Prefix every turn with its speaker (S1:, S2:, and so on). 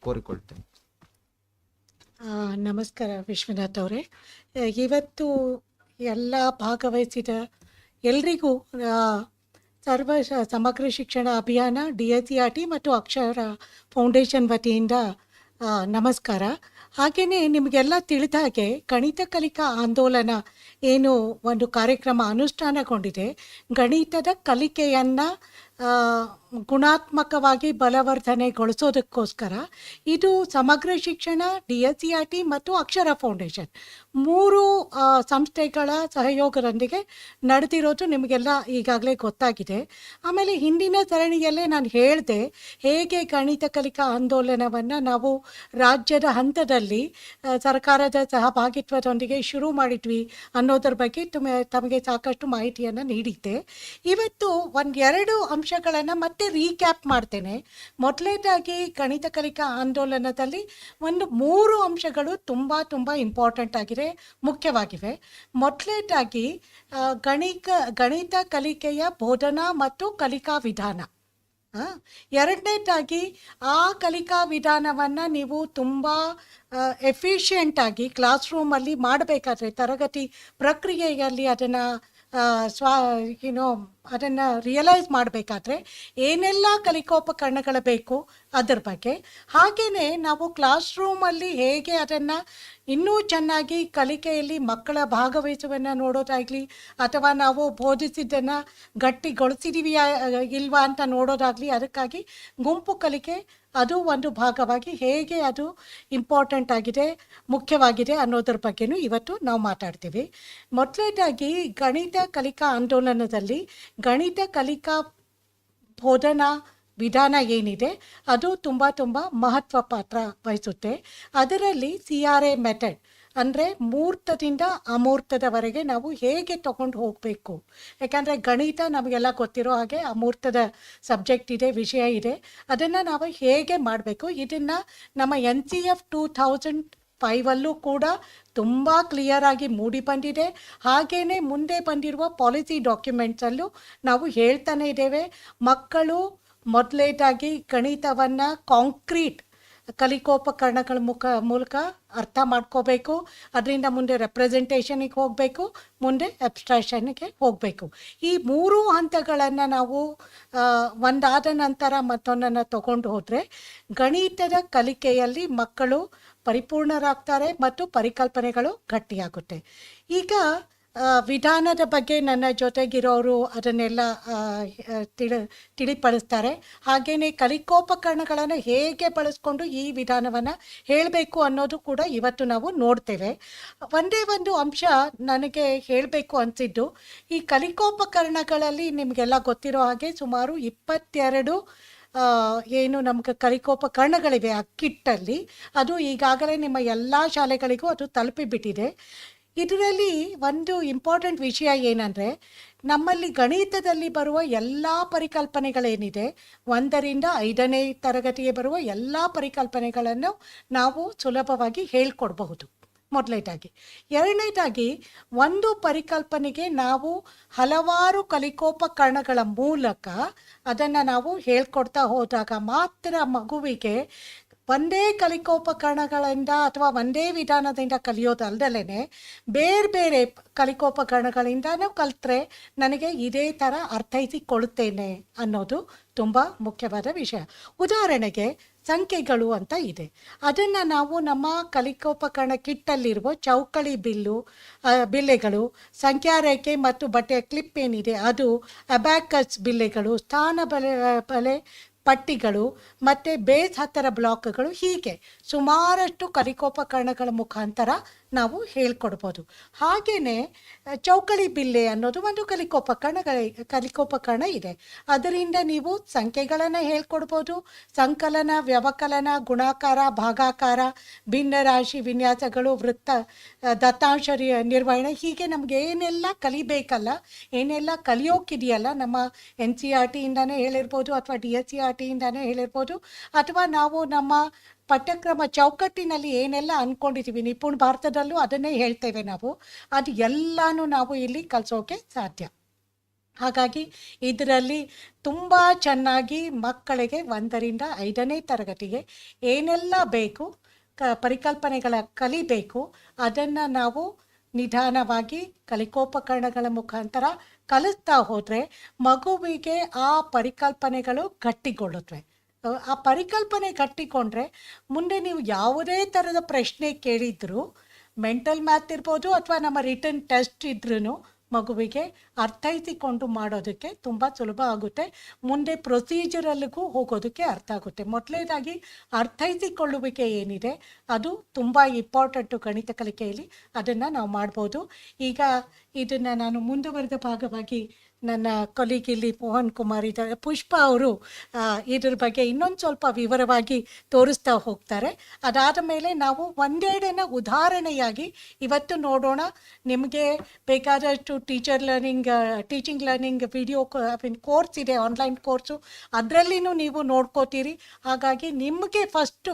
S1: ಕೋರಿಕೊಳ್ತೇನೆ.
S2: ನಮಸ್ಕಾರ ವಿಶ್ವನಾಥ್ ಅವರೇ. ಇವತ್ತು ಎಲ್ಲ ಭಾಗವಹಿಸಿದ ಎಲ್ರಿಗೂ ಸಮಗ್ರ ಶಿಕ್ಷಣ ಅಭಿಯಾನ DSERT ಮತ್ತು ಅಕ್ಷರ ಫೌಂಡೇಶನ್ ವತಿಯಿಂದ ನಮಸ್ಕಾರ. ಹಾಗೆಯೇ ನಿಮಗೆಲ್ಲ ತಿಳಿದ ಹಾಗೆ ಗಣಿತ ಕಲಿಕಾ ಆಂದೋಲನ ಏನು ಒಂದು ಕಾರ್ಯಕ್ರಮ ಅನುಷ್ಠಾನಗೊಂಡಿದೆ, ಗಣಿತದ ಕಲಿಕೆಯನ್ನು ಗುಣಾತ್ಮಕವಾಗಿ ಬಲವರ್ಧನೆಗೊಳಿಸೋದಕ್ಕೋಸ್ಕರ ಇದು ಸಮಗ್ರ ಶಿಕ್ಷಣ, DSERT ಮತ್ತು ಅಕ್ಷರ ಫೌಂಡೇಶನ್ 3 ಸಂಸ್ಥೆಗಳ ಸಹಯೋಗದೊಂದಿಗೆ ನಡೆದಿರೋದು ನಿಮಗೆಲ್ಲ ಈಗಾಗಲೇ ಗೊತ್ತಾಗಿದೆ. ಆಮೇಲೆ ಹಿಂದಿನ ಸರಣಿಯಲ್ಲೇ ನಾನು ಹೇಳಿದೆ ಹೇಗೆ ಗಣಿತ ಕಲಿಕಾ ಆಂದೋಲನವನ್ನು ನಾವು ರಾಜ್ಯದ ಹಂತದಲ್ಲಿ ಸರ್ಕಾರದ ಸಹಭಾಗಿತ್ವದೊಂದಿಗೆ ಶುರು ಮಾಡಿದ್ವಿ ಅನ್ನೋದ್ರ ಬಗ್ಗೆ ತಮಗೆ ಸಾಕಷ್ಟು ಮಾಹಿತಿಯನ್ನು ನೀಡಿದ್ದೆ. ಇವತ್ತು 1-2 ಅಂಶಗಳನ್ನು ಮತ್ತೆ ರೀಕ್ಯಾಪ್ ಮಾಡ್ತೇನೆ. ಮೊದಲನೇದಾಗಿ ಗಣಿತ ಕಲಿಕಾ ಆಂದೋಲನದಲ್ಲಿ 3 ಅಂಶಗಳು ತುಂಬ ಇಂಪಾರ್ಟೆಂಟ್ ಆಗಿದೆ, ಮುಖ್ಯವಾಗಿವೆ. ಮೊದಲನೇದಾಗಿ ಗಣಿತ ಕಲಿಕೆಯ ಬೋಧನಾ ಮತ್ತು ಕಲಿಕಾ ವಿಧಾನ. ಎರಡನೇದಾಗಿ ಆ ಕಲಿಕಾ ವಿಧಾನವನ್ನು ನೀವು ತುಂಬ ಎಫಿಷಿಯೆಂಟಾಗಿ ಕ್ಲಾಸ್ ರೂಮಲ್ಲಿ ಮಾಡಬೇಕಾದ್ರೆ, ತರಗತಿ ಪ್ರಕ್ರಿಯೆಯಲ್ಲಿ ಅದನ್ನು ಅದನ್ನು ರಿಯಲೈಸ್ ಮಾಡಬೇಕಾದ್ರೆ ಏನೆಲ್ಲ ಕಲಿಕೋಪಕರಣಗಳು ಬೇಕು ಅದರ ಬಗ್ಗೆ, ಹಾಗೆಯೇ ನಾವು ಕ್ಲಾಸ್ ರೂಮಲ್ಲಿ ಹೇಗೆ ಅದನ್ನು ಇನ್ನೂ ಚೆನ್ನಾಗಿ ಕಲಿಕೆಯಲ್ಲಿ ಮಕ್ಕಳ ಭಾಗವಹಿಸುವನ್ನು ನೋಡೋದಾಗಲಿ ಅಥವಾ ನಾವು ಬೋಧಿಸಿದ್ದನ್ನು ಗಟ್ಟಿಗೊಳಿಸಿದೀವಿಯಾ ಇಲ್ವಾ ಅಂತ ನೋಡೋದಾಗಲಿ, ಅದಕ್ಕಾಗಿ ಗುಂಪು ಕಲಿಕೆ ಅದು ಒಂದು ಭಾಗವಾಗಿ ಹೇಗೆ ಅದು ಇಂಪಾರ್ಟೆಂಟ್ ಆಗಿದೆ, ಮುಖ್ಯವಾಗಿದೆ ಅನ್ನೋದ್ರ ಬಗ್ಗೆನೂ ಇವತ್ತು ನಾವು ಮಾತಾಡ್ತೀವಿ. ಮೊದಲನೇದಾಗಿ ಗಣಿತ ಕಲಿಕಾ ಆಂದೋಲನದಲ್ಲಿ ಗಣಿತ ಕಲಿಕಾ ಬೋಧನಾ ವಿಧಾನ ಏನಿದೆ ಅದು ತುಂಬ ಮಹತ್ವ ಪಾತ್ರ ವಹಿಸುತ್ತೆ. ಅದರಲ್ಲಿ CRA ಮೆಥಡ್ ಅಂದರೆ ಮೂರ್ತದಿಂದ ಅಮೂರ್ತದವರೆಗೆ ನಾವು ಹೇಗೆ ತಗೊಂಡು ಹೋಗಬೇಕು. ಯಾಕಂದರೆ ಗಣಿತ ನಮಗೆಲ್ಲ ಗೊತ್ತಿರೋ ಹಾಗೆ ಅಮೂರ್ತದ ಸಬ್ಜೆಕ್ಟ್ ಇದೆ, ವಿಷಯ ಇದೆ. ಅದನ್ನು ನಾವು ಹೇಗೆ ಮಾಡಬೇಕು, ಇದನ್ನು ನಮ್ಮ NCF 2005 ಕೂಡ ತುಂಬ ಕ್ಲಿಯರಾಗಿ ಮೂಡಿ ಬಂದಿದೆ. ಹಾಗೆಯೇ ಮುಂದೆ ಬಂದಿರುವ ಪಾಲಿಸಿ ಡಾಕ್ಯುಮೆಂಟ್ಸಲ್ಲೂ ನಾವು ಹೇಳ್ತಾನೆ ಇದ್ದೇವೆ, ಮಕ್ಕಳು ಮೊದಲನೇದಾಗಿ ಗಣಿತವನ್ನು ಕಾಂಕ್ರೀಟ್ ಕಲಿಕೋಪಕರಣಗಳ ಮೂಲಕ ಅರ್ಥ ಮಾಡ್ಕೋಬೇಕು. ಅದರಿಂದ ಮುಂದೆ ರೆಪ್ರೆಸೆಂಟೇಷನಿಗೆ ಹೋಗಬೇಕು, ಮುಂದೆ ಅಬ್ಸ್ಟ್ರಾಕ್ಷನ್ಗೆ ಹೋಗಬೇಕು. ಈ 3 ಹಂತಗಳನ್ನು ನಾವು ಒಂದಾದ ನಂತರ ಮತ್ತೊಂದನ್ನು ತಗೊಂಡು ಹೋದರೆ ಗಣಿತದ ಕಲಿಕೆಯಲ್ಲಿ ಮಕ್ಕಳು ಪರಿಪೂರ್ಣರಾಗ್ತಾರೆ ಮತ್ತು ಪರಿಕಲ್ಪನೆಗಳು ಗಟ್ಟಿಯಾಗುತ್ತೆ. ಈಗ ವಿಧಾನದ ಬಗ್ಗೆ ನನ್ನ ಜೊತೆಗಿರೋರು ಅದನ್ನೆಲ್ಲ ತಿಳಿಪಡಿಸ್ತಾರೆ. ಹಾಗೆಯೇ ಕಲಿಕೋಪಕರಣಗಳನ್ನು ಹೇಗೆ ಬಳಸ್ಕೊಂಡು ಈ ವಿಧಾನವನ್ನು ಹೇಳಬೇಕು ಅನ್ನೋದು ಕೂಡ ಇವತ್ತು ನಾವು ನೋಡ್ತೇವೆ. ಒಂದೇ ಒಂದು ಅಂಶ ನನಗೆ ಹೇಳಬೇಕು ಅನಿಸಿದ್ದು, ಈ ಕಲಿಕೋಪಕರಣಗಳಲ್ಲಿ ನಿಮಗೆಲ್ಲ ಗೊತ್ತಿರೋ ಹಾಗೆ ಸುಮಾರು 22 ಏನು ನಮಗೆ ಕಲಿಕೋಪಕರಣಗಳಿವೆ ಆ ಕಿಟ್ಟಲ್ಲಿ. ಅದು ಈಗಾಗಲೇ ನಿಮ್ಮ ಎಲ್ಲ ಶಾಲೆಗಳಿಗೂ ಅದು ತಲುಪಿಬಿಟ್ಟಿದೆ. ಇದರಲ್ಲಿ ಒಂದು ಇಂಪಾರ್ಟೆಂಟ್ ವಿಷಯ ಏನಂದರೆ, ನಮ್ಮಲ್ಲಿ ಗಣಿತದಲ್ಲಿ ಬರುವ ಎಲ್ಲ ಪರಿಕಲ್ಪನೆಗಳೇನಿದೆ, 1ರಿಂದ 5ನೇ ತರಗತಿಗೆ ಬರುವ ಎಲ್ಲ ಪರಿಕಲ್ಪನೆಗಳನ್ನು ನಾವು ಸುಲಭವಾಗಿ ಹೇಳ್ಕೊಡ್ಬಹುದು. ಮೊದಲನೇದಾಗಿ. ಎರಡನೇದಾಗಿ, ಒಂದು ಪರಿಕಲ್ಪನೆಗೆ ನಾವು ಹಲವಾರು ಕಲಿಕೋಪಕರಣಗಳ ಮೂಲಕ ಅದನ್ನು ನಾವು ಹೇಳ್ಕೊಡ್ತಾ ಹೋದಾಗ ಮಾತ್ರ ಮಗುವಿಗೆ ಒಂದೇ ಕಲಿಕೋಪಕರಣಗಳಿಂದ ಅಥವಾ ಒಂದೇ ವಿಧಾನದಿಂದ ಕಲಿಯೋದಲ್ದಲೇ ಬೇರೆ ಕಲಿಕೋಪಕರಣಗಳಿಂದನೂ ಕಲಿತ್ರೆ ನನಗೆ ಇದೇ ಥರ ಅರ್ಥೈಸಿಕೊಳ್ಳುತ್ತೇನೆ ಅನ್ನೋದು ತುಂಬ ಮುಖ್ಯವಾದ ವಿಷಯ. ಉದಾಹರಣೆಗೆ ಸಂಖ್ಯೆಗಳು ಅಂತ ಇದೆ. ಅದನ್ನು ನಾವು ನಮ್ಮ ಕಲಿಕೋಪಕರಣ ಕಿಟ್ಟಲ್ಲಿರುವ ಚೌಕಳಿ ಬಿಲ್ಲೆಗಳು, ಸಂಖ್ಯಾರೇಖೆ ಮತ್ತು ಬಟ್ಟೆಯ ಕ್ಲಿಪ್ ಏನಿದೆ ಅದು, ಅಬ್ಯಾಕಸ್ ಬಿಲ್ಲೆಗಳು, ಸ್ಥಾನ ಬಲೆ ಪಟ್ಟಿಗಳು ಮತ್ತು ಬೇಸ್ 10 ಬ್ಲಾಕ್ಗಳು, ಹೀಗೆ ಸುಮಾರಷ್ಟು ಕಲಿಕೋಪಕರಣಗಳ ಮುಖಾಂತರ ನಾವು ಹೇಳ್ಕೊಡ್ಬೋದು. ಹಾಗೆಯೇ ಚೌಕಳಿ ಬಿಲ್ಲೆ ಅನ್ನೋದು ಒಂದು ಕಲಿಕೋಪಕರಣ ಇದೆ. ಅದರಿಂದ ನೀವು ಸಂಖ್ಯೆಗಳನ್ನು ಹೇಳ್ಕೊಡ್ಬೋದು, ಸಂಕಲನ, ವ್ಯವಕಲನ, ಗುಣಾಕಾರ, ಭಾಗಾಕಾರ, ಭಿನ್ನರಾಶಿ ವಿನ್ಯಾಸಗಳು, ವೃತ್ತ, ದತ್ತಾಂಶ ನಿರ್ವಹಣೆ, ಹೀಗೆ ನಮ್ಗೆ ಏನೆಲ್ಲ ಕಲಿಬೇಕಲ್ಲ, ಏನೆಲ್ಲ ಕಲಿಯೋಕ್ಕಿದೆಯಲ್ಲ, ನಮ್ಮ NCERTಯಿಂದನೇ ಹೇಳಿರ್ಬೋದು ಅಥವಾ DSERTಯಿಂದನೇ ಹೇಳಿರ್ಬೋದು, ಅಥವಾ ನಾವು ನಮ್ಮ ಪಠ್ಯಕ್ರಮ ಚೌಕಟ್ಟಿನಲ್ಲಿ ಏನೆಲ್ಲ ಅಂದ್ಕೊಂಡಿದ್ದೀವಿ, ನಿಪುಣ ಭಾರತದಲ್ಲೂ ಅದನ್ನೇ ಹೇಳ್ತೇವೆ ನಾವು, ಅದು ಎಲ್ಲನೂ ನಾವು ಇಲ್ಲಿ ಕಲಿಸೋಕೆ ಸಾಧ್ಯ. ಹಾಗಾಗಿ ಇದರಲ್ಲಿ ತುಂಬ ಚೆನ್ನಾಗಿ ಮಕ್ಕಳಿಗೆ 1ರಿಂದ 5ನೇ ತರಗತಿಗೆ ಏನೆಲ್ಲ ಬೇಕು, ಪರಿಕಲ್ಪನೆಗಳ ಕಲಿಬೇಕು, ಅದನ್ನು ನಾವು ನಿಧಾನವಾಗಿ ಕಲಿಕೋಪಕರಣಗಳ ಮುಖಾಂತರ ಕಲಿಸ್ತಾ ಹೋದರೆ ಮಗುವಿಗೆ ಆ ಪರಿಕಲ್ಪನೆಗಳು ಗಟ್ಟಿಗೊಳ್ಳುತ್ತವೆ. ಆ ಪರಿಕಲ್ಪನೆ ಗಟ್ಟಿಕೊಂಡ್ರೆ ಮುಂದೆ ನೀವು ಯಾವುದೇ ಥರದ ಪ್ರಶ್ನೆ ಕೇಳಿದ್ರು, ಮೆಂಟಲ್ ಮ್ಯಾಥ್ ಇರ್ಬೋದು ಅಥವಾ ನಮ್ಮ ರಿಟರ್ನ್ ಟೆಸ್ಟ್ ಇದ್ರೂ ಮಗುವಿಗೆ ಅರ್ಥೈಸಿಕೊಂಡು ಮಾಡೋದಕ್ಕೆ ತುಂಬ ಸುಲಭ ಆಗುತ್ತೆ. ಮುಂದೆ ಪ್ರೊಸೀಜರಲ್ಲಿಗೂ ಹೋಗೋದಕ್ಕೆ ಅರ್ಥ ಆಗುತ್ತೆ. ಮೊದಲನೇದಾಗಿ ಅರ್ಥೈಸಿಕೊಳ್ಳುವಿಕೆ ಏನಿದೆ ಅದು ತುಂಬ ಇಂಪಾರ್ಟೆಂಟು ಗಣಿತ ಕಲಿಕೆಯಲ್ಲಿ. ಅದನ್ನು ನಾವು ಮಾಡ್ಬೋದು. ಈಗ ಇದನ್ನು ನಾನು ಮುಂದುವರೆದ ಭಾಗವಾಗಿ ನನ್ನ ಕೊಲೀಗ್ ಇಲ್ಲಿ ಮೋಹನ್ ಕುಮಾರ್ ಇದ್ದಾರೆ, ಪುಷ್ಪ ಅವರು ಇದ್ರ ಬಗ್ಗೆ ಇನ್ನೊಂದು ಸ್ವಲ್ಪ ವಿವರವಾಗಿ ತೋರಿಸ್ತಾ ಹೋಗ್ತಾರೆ. ಅದಾದ ಮೇಲೆ ನಾವು ಒಂದೆರಡನ್ನ ಉದಾಹರಣೆಯಾಗಿ ಇವತ್ತು ನೋಡೋಣ. ನಿಮಗೆ ಬೇಕಾದಷ್ಟು ಟೀಚಿಂಗ್ ಲರ್ನಿಂಗ್ ವಿಡಿಯೋ ಕೋರ್ಸ್ ಇದೆ, ಆನ್ಲೈನ್ ಕೋರ್ಸು, ಅದರಲ್ಲಿನೂ ನೀವು ನೋಡ್ಕೋತೀರಿ. ಹಾಗಾಗಿ ನಿಮಗೆ ಫಸ್ಟು